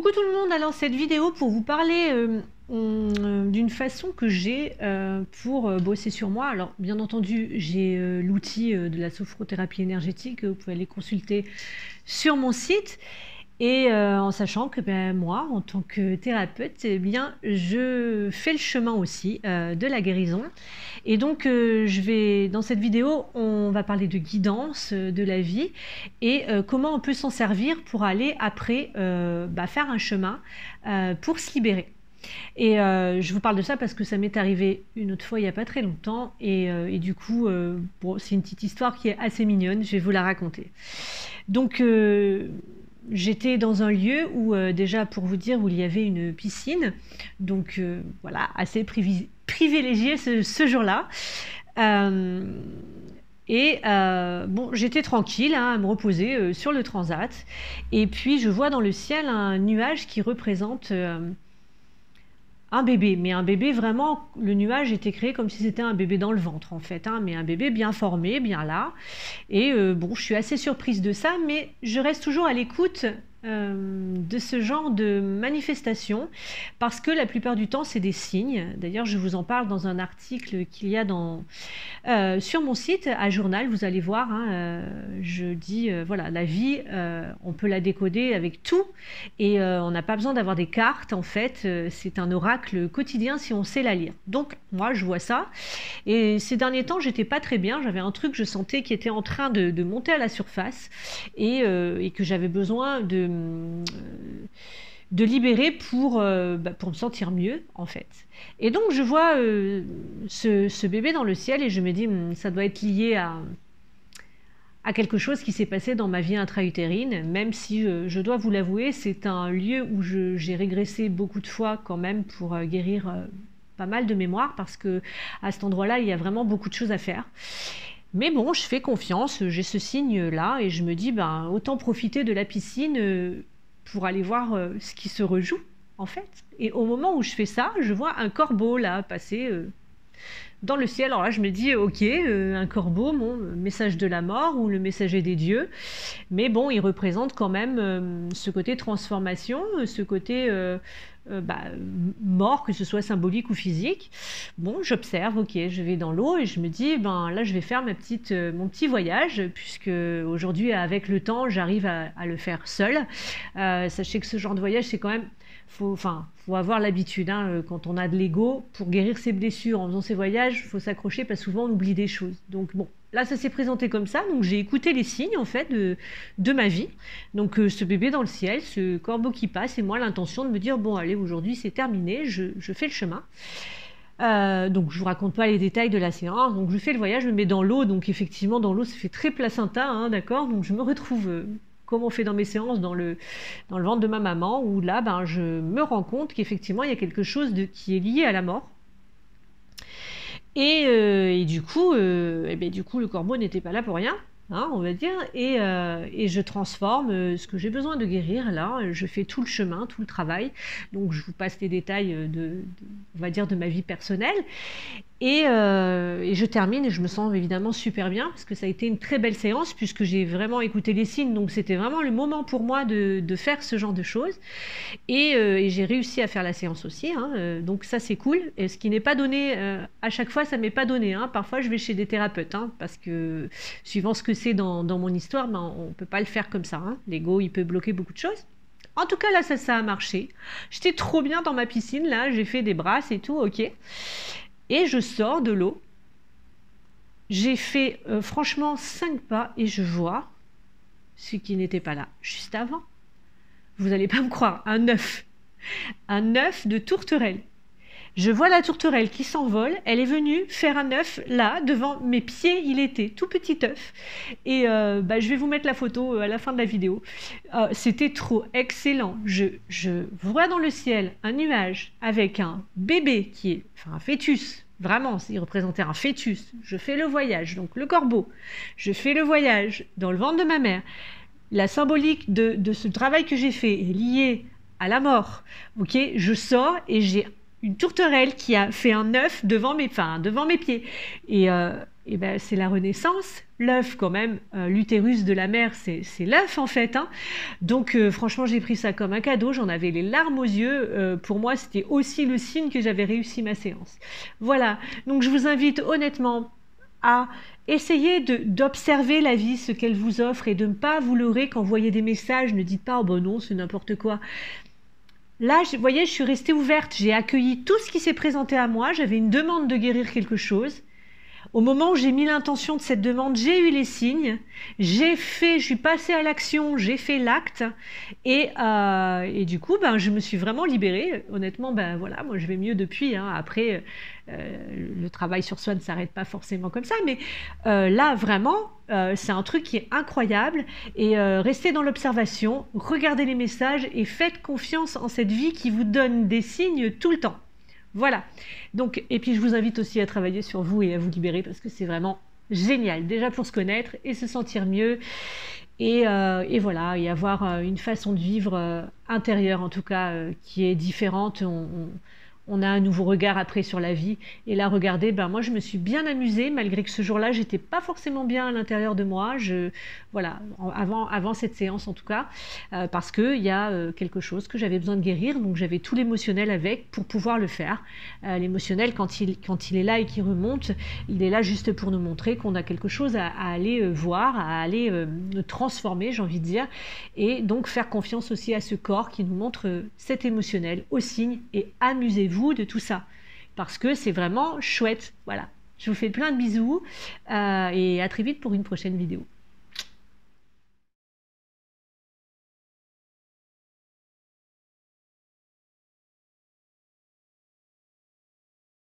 Coucou tout le monde, alors cette vidéo pour vous parler d'une façon que j'ai pour bosser sur moi. Alors bien entendu j'ai l'outil de la sophrothérapie énergétique, vous pouvez aller consulter sur mon site. Et en sachant que moi, en tant que thérapeute, eh bien, je fais le chemin aussi de la guérison. Et donc, dans cette vidéo, on va parler de guidance, de la vie et comment on peut s'en servir pour aller après faire un chemin pour se libérer. Et je vous parle de ça parce que ça m'est arrivé une autre fois il n'y a pas très longtemps. Et du coup, c'est une petite histoire qui est assez mignonne, je vais vous la raconter. Donc, j'étais dans un lieu où, déjà pour vous dire, où il y avait une piscine, donc voilà, assez privilégié ce jour-là. J'étais tranquille à me reposer sur le transat, et puis je vois dans le ciel un nuage qui représente un bébé, mais un bébé vraiment, le nuage était créé comme si c'était un bébé dans le ventre en fait, mais un bébé bien formé, bien là. Et je suis assez surprise de ça, mais je reste toujours à l'écoute de ce genre de manifestation, parce que la plupart du temps c'est des signes. D'ailleurs je vous en parle dans un article qu'il y a sur mon site à Journal, vous allez voir, je dis voilà, la vie on peut la décoder avec tout, et on n'a pas besoin d'avoir des cartes en fait, c'est un oracle quotidien si on sait la lire. Donc moi je vois ça, et ces derniers temps j'étais pas très bien, j'avais un truc, je sentais qui était en train de monter à la surface, et que j'avais besoin de libérer pour me sentir mieux en fait. Et donc je vois ce bébé dans le ciel, et je me dis ça doit être lié à quelque chose qui s'est passé dans ma vie intra-utérine, même si je dois vous l'avouer, c'est un lieu où j'ai régressé beaucoup de fois quand même pour guérir pas mal de mémoire, parce que à cet endroit-là il y a vraiment beaucoup de choses à faire. Mais bon, je fais confiance, j'ai ce signe-là, et je me dis, autant profiter de la piscine pour aller voir ce qui se rejoue, en fait. Et au moment où je fais ça, je vois un corbeau, là, passer dans le ciel. Alors là, je me dis, ok, un corbeau, bon, message de la mort, ou le messager des dieux. Mais bon, il représente quand même ce côté transformation, ce côté mort, que ce soit symbolique ou physique. Bon, j'observe, ok, je vais dans l'eau, et je me dis, là je vais faire mon petit voyage, puisque aujourd'hui avec le temps j'arrive à le faire seule. Sachez que ce genre de voyage, c'est quand même, faut avoir l'habitude, quand on a de l'ego, pour guérir ses blessures en faisant ces voyages, il faut s'accrocher, parce que souvent on oublie des choses. Donc bon, là ça s'est présenté comme ça, donc j'ai écouté les signes en fait de ma vie. Donc ce bébé dans le ciel, ce corbeau qui passe, et moi l'intention de me dire, bon allez, aujourd'hui c'est terminé, je fais le chemin. Donc je vous raconte pas les détails de la séance, donc je fais le voyage, je me mets dans l'eau, donc effectivement dans l'eau ça fait très placenta, d'accord, donc je me retrouve comme on fait dans mes séances dans le ventre de ma maman, où là je me rends compte qu'effectivement il y a quelque chose qui est lié à la mort. Et du coup, le corbeau n'était pas là pour rien, on va dire, et je transforme ce que j'ai besoin de guérir. Là, je fais tout le chemin, tout le travail. Donc, je vous passe les détails on va dire, de ma vie personnelle. Et je termine, et je me sens évidemment super bien, parce que ça a été une très belle séance, puisque j'ai vraiment écouté les signes, donc c'était vraiment le moment pour moi de faire ce genre de choses. Et j'ai réussi à faire la séance aussi, donc ça c'est cool. Et ce qui n'est pas donné à chaque fois, ça m'est pas donné. Parfois je vais chez des thérapeutes, parce que suivant ce que c'est dans mon histoire, on peut pas le faire comme ça. L'ego, il peut bloquer beaucoup de choses. En tout cas, là, ça a marché. J'étais trop bien dans ma piscine, là, j'ai fait des brasses et tout, ok. Et je sors de l'eau, j'ai fait franchement 5 pas, et je vois ce qui n'était pas là juste avant. Vous n'allez pas me croire, un œuf de tourterelle. Je vois la tourterelle qui s'envole, elle est venue faire un œuf là, devant mes pieds, il était tout petit œuf. Et je vais vous mettre la photo à la fin de la vidéo. C'était trop excellent. Je vois dans le ciel un nuage avec un bébé qui est, un fœtus, vraiment, il représentait un fœtus. Je fais le voyage, donc le corbeau. Je fais le voyage dans le ventre de ma mère. La symbolique de ce travail que j'ai fait est liée à la mort. Ok, je sors et j'ai une tourterelle qui a fait un œuf devant mes pieds. Et et ben, c'est la renaissance. L'œuf, quand même, l'utérus de la mère, c'est l'œuf en fait, hein. Donc franchement, j'ai pris ça comme un cadeau, j'en avais les larmes aux yeux. Pour moi, c'était aussi le signe que j'avais réussi ma séance. Voilà, donc je vous invite honnêtement à essayer d'observer la vie, ce qu'elle vous offre, et de ne pas vous leurrer quand vous voyez des messages. Ne dites pas oh ben non, c'est n'importe quoi. Là, vous voyez, je suis restée ouverte, j'ai accueilli tout ce qui s'est présenté à moi, j'avais une demande de guérir quelque chose. Au moment où j'ai mis l'intention de cette demande, j'ai eu les signes, j'ai fait, je suis passée à l'action, j'ai fait l'acte, et du coup, ben, je me suis vraiment libérée. Honnêtement, ben voilà, moi je vais mieux depuis, hein. Après, le travail sur soi ne s'arrête pas forcément comme ça, mais là vraiment, c'est un truc qui est incroyable. Et restez dans l'observation, regardez les messages et faites confiance en cette vie qui vous donne des signes tout le temps. Voilà. Donc, et puis je vous invite aussi à travailler sur vous et à vous libérer parce que c'est vraiment génial. Déjà pour se connaître et se sentir mieux. Et voilà, et avoir une façon de vivre intérieure en tout cas qui est différente. On a un nouveau regard après sur la vie. Et là, regardez, ben moi je me suis bien amusée malgré que ce jour-là, j'étais pas forcément bien à l'intérieur de moi. Voilà, avant cette séance en tout cas, parce qu'il y a quelque chose que j'avais besoin de guérir. Donc j'avais tout l'émotionnel avec pour pouvoir le faire. L'émotionnel, quand il est là et qu'il remonte, il est là juste pour nous montrer qu'on a quelque chose à aller voir, à aller transformer, j'ai envie de dire. Et donc faire confiance aussi à ce corps qui nous montre cet émotionnel, au signe, et amusez-vous de tout ça parce que c'est vraiment chouette. Voilà, je vous fais plein de bisous et à très vite pour une prochaine vidéo.